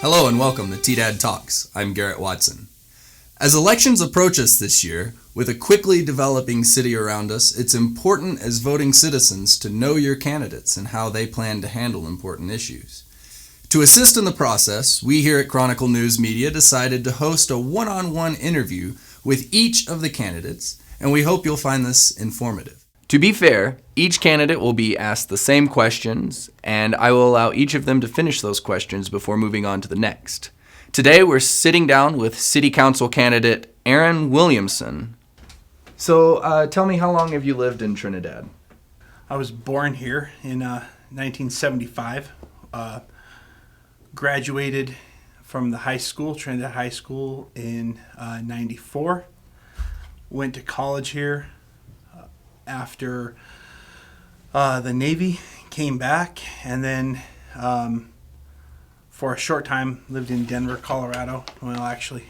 Hello and welcome to T-Dad Talks. I'm Garrett Watson. As elections approach us this year, with a quickly developing city around us, it's important as voting citizens to know your candidates and how they plan to handle important issues. To assist in the process, we here at Chronicle News Media decided to host a one-on-one interview with each of the candidates, and we hope you'll find this informative. To be fair, each candidate will be asked the same questions, and I will allow each of them to finish those questions before moving on to the next. Today, we're sitting down with City Council candidate Aaron Williamson. So, tell me, how long have you lived in Trinidad? I was born here in 1975. Graduated from the high school, Trinidad High School, in 94. Went to college here after the Navy, came back, and then for a short time lived in Denver, Colorado. Well, actually,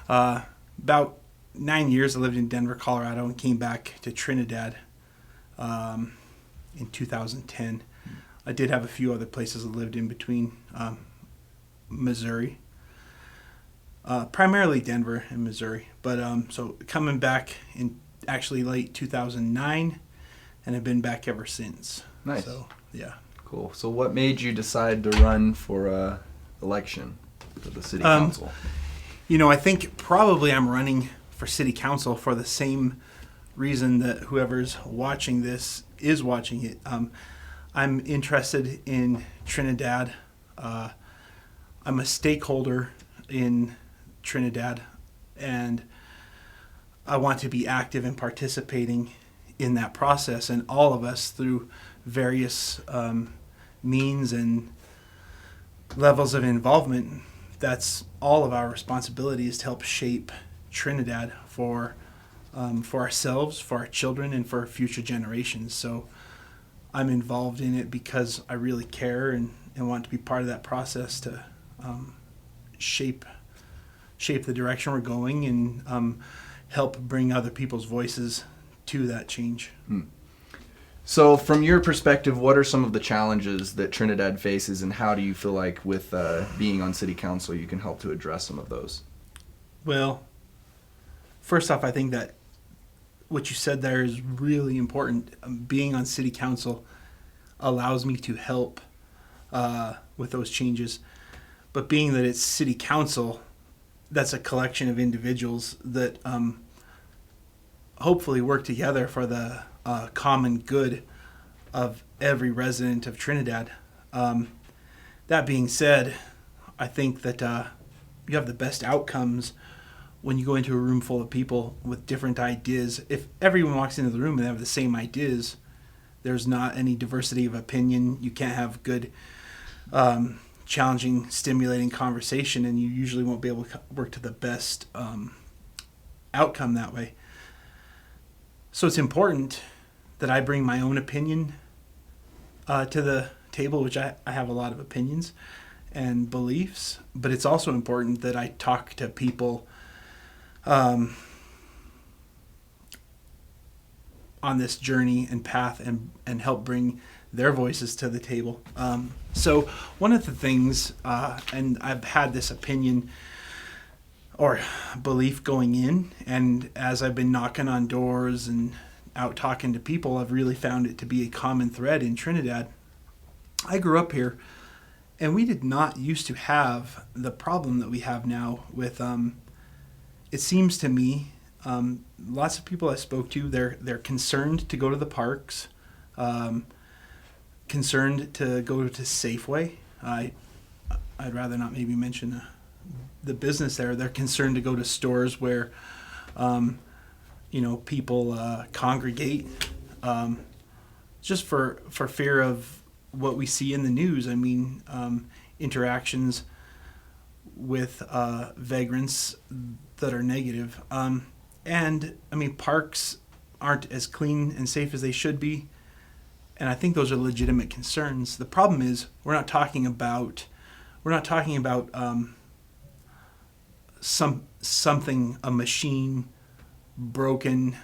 about 9 years I lived in Denver, Colorado, and came back to Trinidad in 2010. I did have a few other places I lived in between Missouri. Primarily Denver and Missouri. But so coming back in actually late 2009, and have been back ever since. Nice. So, yeah. Cool. So what made you decide to run for election for the city council? I think probably I'm running for city council for the same reason that whoever's watching this is watching it. I'm interested in Trinidad. I'm a stakeholder in Trinidad, and I want to be active and participating in that process, and all of us through various means and levels of involvement. That's all of our responsibility, is to help shape Trinidad for ourselves, for our children, and for future generations. So I'm involved in it because I really care and want to be part of that process to shape the direction we're going and help bring other people's voices to that change. So from your perspective, what are some of the challenges that Trinidad faces, and how do you feel like with being on city council you can help to address some of those? Well, first off, I think that what you said there is really important. Being on city council allows me to help with those changes. But being that it's city council, that's a collection of individuals that hopefully work together for the common good of every resident of Trinidad. That being said, I think that you have the best outcomes when you go into a room full of people with different ideas. If everyone walks into the room and they have the same ideas, there's not any diversity of opinion. You can't have good, challenging, stimulating conversation, and you usually won't be able to work to the best outcome that way. So it's important that I bring my own opinion to the table, which I have a lot of opinions and beliefs, but it's also important that I talk to people on this journey and path and help bring their voices to the table. So one of the things, and I've had this opinion or belief going in, and as I've been knocking on doors and out talking to people, I've really found it to be a common thread in Trinidad. I grew up here, and we did not used to have the problem that we have now with, it seems to me, lots of people I spoke to, they're concerned to go to the parks, concerned to go to Safeway. I'd rather not maybe mention the business there. They're concerned to go to stores where people congregate, just for fear of what we see in the news. I mean, interactions with vagrants that are negative. And I mean, parks aren't as clean and safe as they should be. And I think those are legitimate concerns. The problem is we're not talking about a machine broken.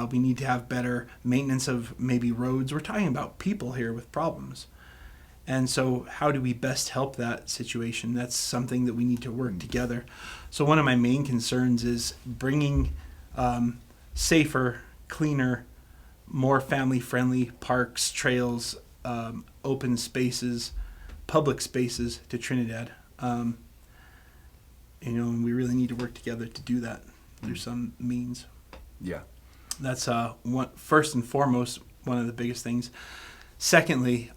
We need to have better maintenance of maybe roads. We're talking about people here with problems. And so how do we best help that situation? That's something that we need to work together. So one of my main concerns is bringing safer, cleaner, more family-friendly parks, trails, open spaces, public spaces to Trinidad. And we really need to work together to do that through some means. Yeah. That's first and foremost, one of the biggest things. Secondly,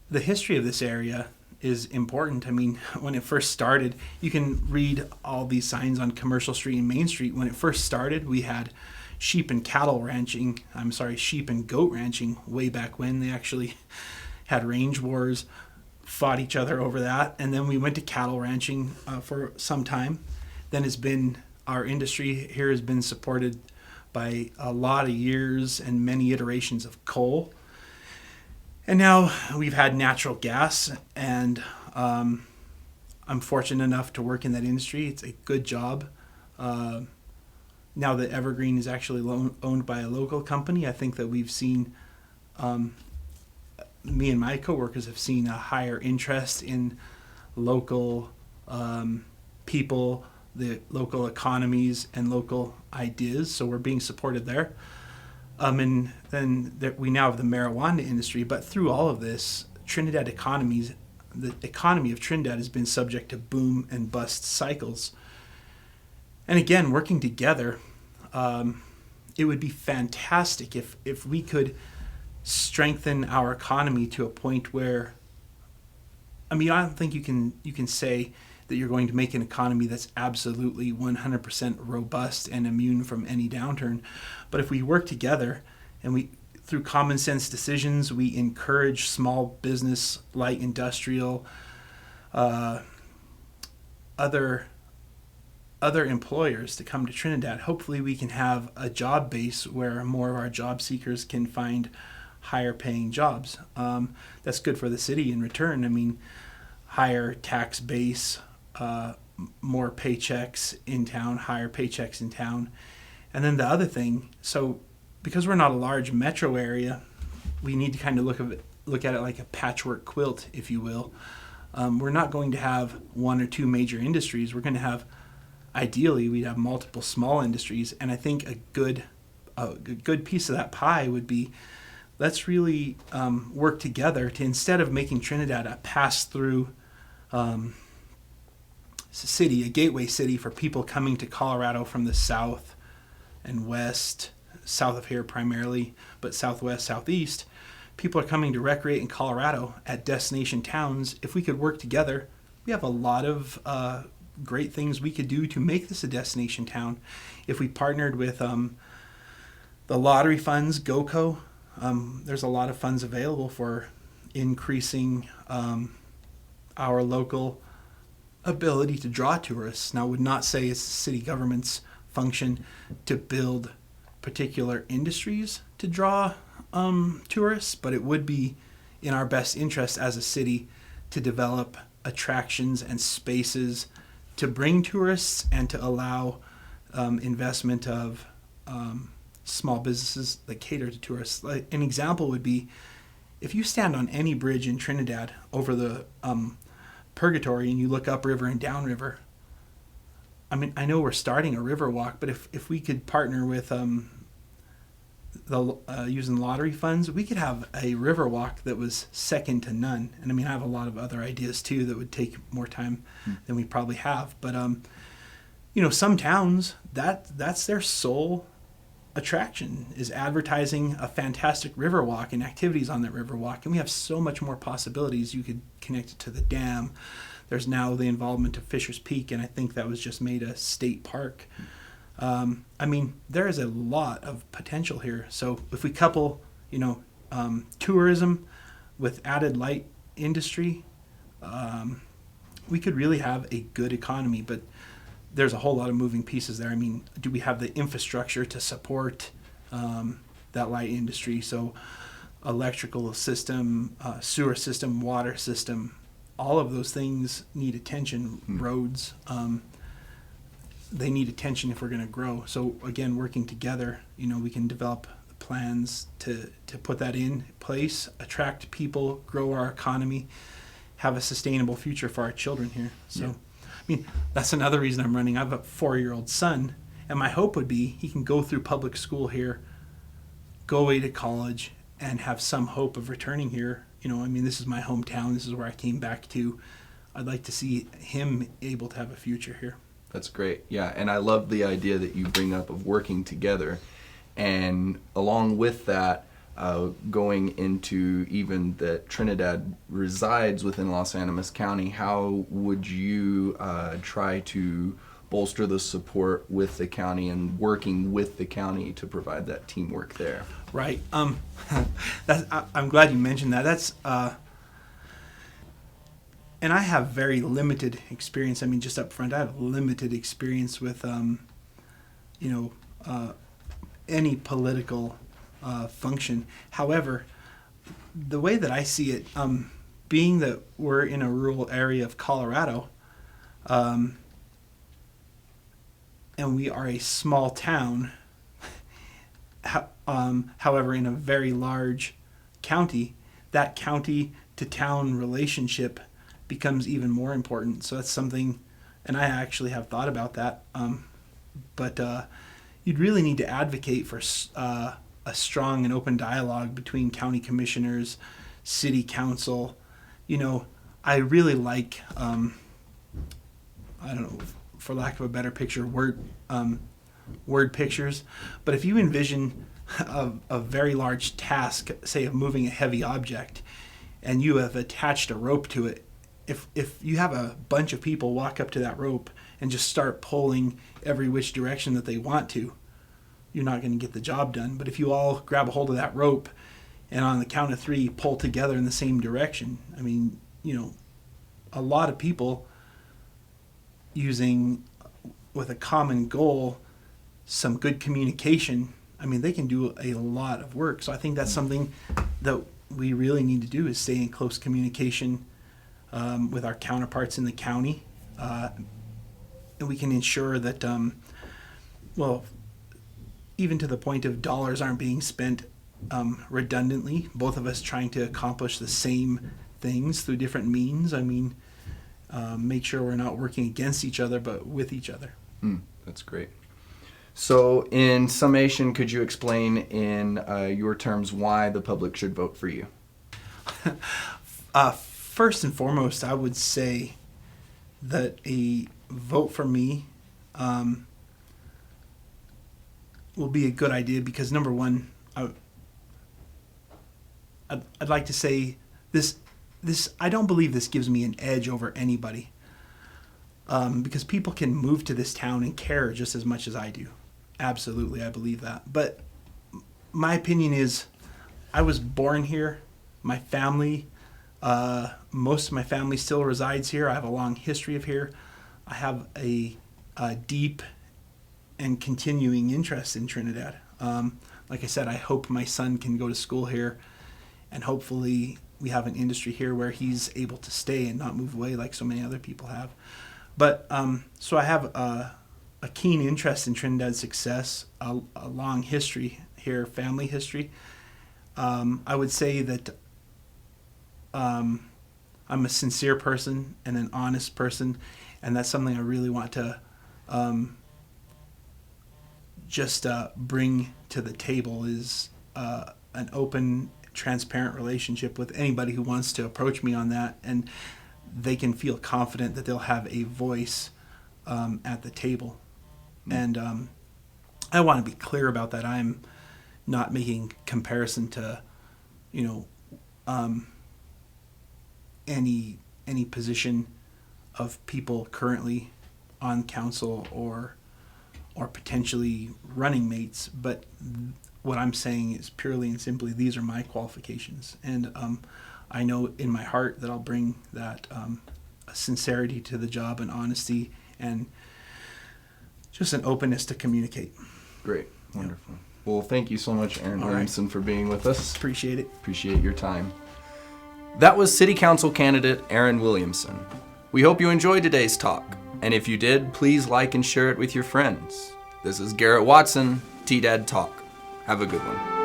the history of this area is important. I mean, when it first started, you can read all these signs on Commercial Street and Main Street. When it first started, we had sheep and goat ranching way back when. They actually had range wars, fought each other over that. And then we went to cattle ranching for some time. Then our industry here has been supported by a lot of years and many iterations of coal. And now we've had natural gas, and I'm fortunate enough to work in that industry. It's a good job. Now that Evergreen is actually owned by a local company, I think that we've seen, me and my coworkers have seen a higher interest in local people, the local economies, and local ideas. So we're being supported there. And then we now have the marijuana industry. But through all of this, the economy of Trinidad has been subject to boom and bust cycles. And again, working together, it would be fantastic if we could strengthen our economy to a point where, I don't think you can say that you're going to make an economy that's absolutely 100% robust and immune from any downturn. But if we work together and through common sense decisions, we encourage small business, light industrial, other employers to come to Trinidad, hopefully we can have a job base where more of our job seekers can find higher paying jobs. That's good for the city in return. Higher tax base, more paychecks in town, higher paychecks in town. And then the other thing, so because we're not a large metro area, we need to kind of look at it like a patchwork quilt, if you will. We're not going to have one or two major industries. We're going to have, ideally, we'd have multiple small industries. And I think a good piece of that pie would be, let's really work together to, instead of making Trinidad a pass-through city, a gateway city for people coming to Colorado from the south and west, south of here primarily, but southwest, southeast, people are coming to recreate in Colorado at destination towns. If we could work together, we have a lot of great things we could do to make this a destination town. If we partnered with the lottery funds, GOCO, there's a lot of funds available for increasing our local ability to draw tourists. Now, I would not say it's the city government's function to build particular industries to draw tourists, but it would be in our best interest as a city to develop attractions and spaces to bring tourists and to allow investment of small businesses that cater to tourists. Like, an example would be, if you stand on any bridge in Trinidad over the Purgatory and you look upriver and downriver, I know we're starting a river walk, but if we could partner with using lottery funds, we could have a river walk that was second to none. And I have a lot of other ideas too that would take more time than we probably have. But some towns, that's their sole attraction, is advertising a fantastic river walk and activities on that river walk. And we have so much more possibilities. You could connect it to the dam. There's now the involvement of Fisher's Peak, and I think that was just made a state park. There is a lot of potential here. So if we couple, tourism with added light industry, we could really have a good economy. But there's a whole lot of moving pieces there. Do we have the infrastructure to support that light industry? So electrical system, sewer system, water system, all of those things need attention. Roads, they need attention if we're going to grow. So again, working together, we can develop the plans to put that in place, attract people, grow our economy, have a sustainable future for our children here. So, yeah. I mean, that's another reason I'm running. I have a 4-year-old son, and my hope would be he can go through public school here, go away to college, and have some hope of returning here. You know, I mean, this is my hometown. This is where I came back to. I'd like to see him able to have a future here. That's great. Yeah, and I love the idea that you bring up of working together. And along with that, going into even that Trinidad resides within Los Animas County, how would you try to bolster the support with the county and working with the county to provide that teamwork there? Right. I'm glad you mentioned that. That's and I have very limited experience. I mean, just up front, I have limited experience with any political function. However, the way that I see it, being that we're in a rural area of Colorado, and we are a small town, however, in a very large county, that county to town relationship becomes even more important. So that's something, and I actually have thought about that, but you'd really need to advocate for a strong and open dialogue between county commissioners, city council. You know, I really like, I don't know, for lack of a better picture, word pictures. But if you envision a very large task, say of moving a heavy object, and you have attached a rope to it, if you have a bunch of people walk up to that rope and just start pulling every which direction that they want to, you're not going to get the job done. But if you all grab a hold of that rope and on the count of 3 pull together in the same direction, I mean, you know, a lot of people using, with a common goal, some good communication, I mean, they can do a lot of work. So I think that's something that we really need to do, is stay in close communication with our counterparts in the county. And we can ensure that, even to the point of dollars aren't being spent redundantly, both of us trying to accomplish the same things through different means. I mean, make sure we're not working against each other, but with each other. That's great. So in summation, could you explain in your terms why the public should vote for you? First and foremost, I would say that a vote for me will be a good idea because, number one, I'd like to say this. I don't believe this gives me an edge over anybody, because people can move to this town and care just as much as I do. Absolutely, I believe that. But my opinion is, I was born here. My family, most of my family still resides here. I have a long history of here. I have a deep and continuing interest in Trinidad. Like I said, I hope my son can go to school here, and hopefully we have an industry here where he's able to stay and not move away like so many other people have. But so I have a keen interest in Trinidad's success, a long history here, family history. I would say that I'm a sincere person and an honest person, and that's something I really want to just bring to the table, is an open, transparent relationship with anybody who wants to approach me on that, and they can feel confident that they'll have a voice at the table. And I want to be clear about that. I'm not making comparison to, any position of people currently on council or potentially running mates, but what I'm saying is purely and simply, these are my qualifications, and I know in my heart that I'll bring that sincerity to the job and honesty and just an openness to communicate. Great. Wonderful. Yep. Well, thank you so much, Aaron Williamson, for being with us. Appreciate it. Appreciate your time. That was City Council candidate Aaron Williamson. We hope you enjoyed today's talk, and if you did, please like and share it with your friends. This is Garrett Watson, T-Dad Talk. Have a good one.